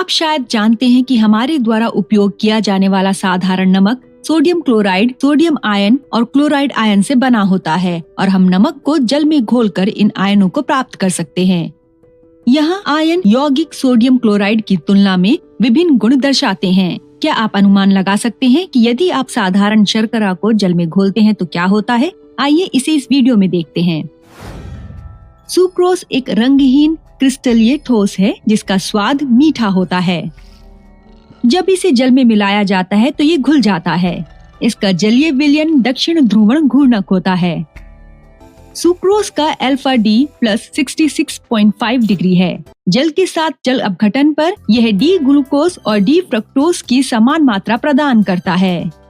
आप शायद जानते हैं कि हमारे द्वारा उपयोग किया जाने वाला साधारण नमक सोडियम क्लोराइड, सोडियम आयन और क्लोराइड आयन से बना होता है और हम नमक को जल में घोलकर इन आयनों को प्राप्त कर सकते हैं। यहाँ आयन यौगिक सोडियम क्लोराइड की तुलना में विभिन्न गुण दर्शाते हैं। क्या आप अनुमान लगा सकते हैं कि यदि आप साधारण शर्करा को जल में घोलते हैं तो क्या होता है? आइए इसे इस वीडियो में देखते हैं। सुक्रोज एक रंगहीन क्रिस्टलीय ठोस है जिसका स्वाद मीठा होता है। जब इसे जल में मिलाया जाता है तो ये घुल जाता है। इसका जलीय विलयन दक्षिण ध्रुवण घूर्णक होता है। सुक्रोज का अल्फा डी प्लस 66.5 डिग्री है। जल के साथ जल अपघटन पर यह डी ग्लूकोज और डी फ्रक्टोज की समान मात्रा प्रदान करता है।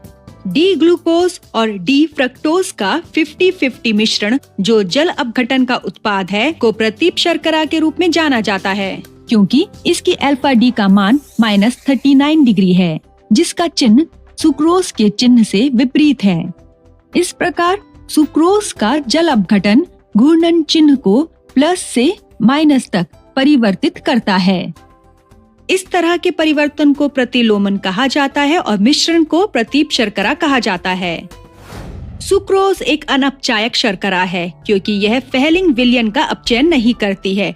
डी ग्लूकोज और डी फ्रक्टोज का 50-50 मिश्रण जो जल अपघटन का उत्पाद है को प्रतीप शर्करा के रूप में जाना जाता है, क्योंकि इसकी अल्फा डी का मान -39 डिग्री है, जिसका चिन्ह सुक्रोज के चिन्ह से विपरीत है। इस प्रकार सुक्रोज का जल अपघटन घूर्णन चिन्ह को प्लस से माइनस तक परिवर्तित करता है। इस तरह के परिवर्तन को प्रतिलोमन कहा जाता है और मिश्रण को प्रतीप शर्करा कहा जाता है। सुक्रोज एक अनअपचायक शर्करा है क्योंकि यह फेलिंग विलयन का अपचयन नहीं करती है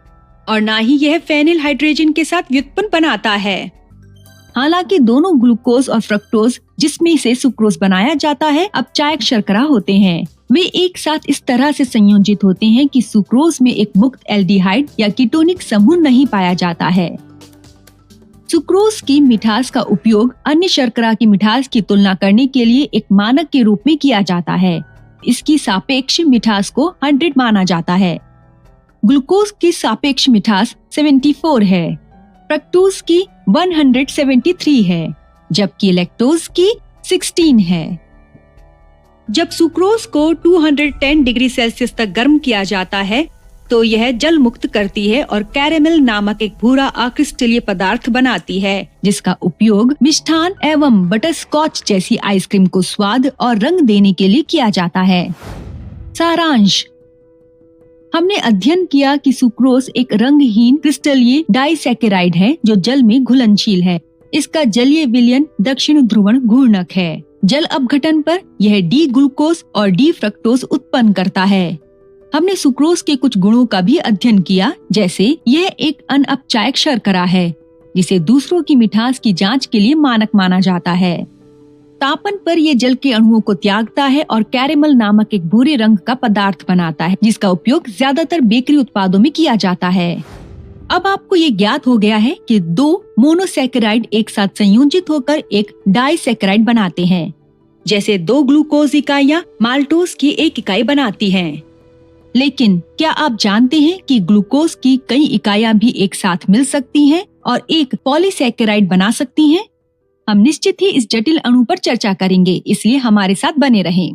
और न ही यह फेनिल हाइड्रोजन के साथ व्युत्पन्न बनाता है। हालांकि दोनों ग्लूकोज और फ्रक्टोज जिसमें से सुक्रोज बनाया जाता है अपचायक शर्करा होते हैं। वे एक साथ इस तरह से संयोजित होते हैं कि सुक्रोज में एक मुक्त एल्डिहाइड या कीटोनिक समूह नहीं पाया जाता है। सुक्रोज की मिठास का उपयोग अन्य शर्करा की मिठास की तुलना करने के लिए एक मानक के रूप में किया जाता है। इसकी सापेक्ष मिठास को 100 माना जाता है। ग्लूकोज की सापेक्ष मिठास 74 है, फ्रक्टोज की 173 है, जबकि लैक्टोज की 16 है। जब सुक्रोज को 210 डिग्री सेल्सियस तक गर्म किया जाता है तो यह जल मुक्त करती है और कैरेमल नामक एक भूरा अक्रिस्टलीय पदार्थ बनाती है, जिसका उपयोग मिष्ठान एवं बटरस्कॉच जैसी आइसक्रीम को स्वाद और रंग देने के लिए किया जाता है। सारांश: हमने अध्ययन किया कि सुक्रोज एक रंगहीन क्रिस्टलीय डाइसैकेराइड है जो जल में घुलनशील है। इसका जलीय विलयन दक्षिण ध्रुवण घूर्णक है। जल अपघटन पर यह डी ग्लूकोज और डी फ्रक्टोज उत्पन्न करता है। हमने सुक्रोज के कुछ गुणों का भी अध्ययन किया, जैसे यह एक अनअपचायक शर्करा है जिसे दूसरों की मिठास की जांच के लिए मानक माना जाता है। तापन पर यह जल के अणुओं को त्यागता है और कैरेमल नामक एक भूरे रंग का पदार्थ बनाता है जिसका उपयोग ज्यादातर बेकरी उत्पादों में किया जाता है। अब आपको ये ज्ञात हो गया है कि दो मोनोसैकेराइड एक साथ संयोजित होकर एक डाइसैकेराइड बनाते हैं, जैसे दो ग्लूकोज इकाइयाँ माल्टोज की एक इकाई बनाती हैं। लेकिन क्या आप जानते हैं कि ग्लूकोज की कई इकाइयाँ भी एक साथ मिल सकती हैं और एक पॉलीसैकेराइड बना सकती हैं? हम निश्चित ही इस जटिल अणु पर चर्चा करेंगे, इसलिए हमारे साथ बने रहें।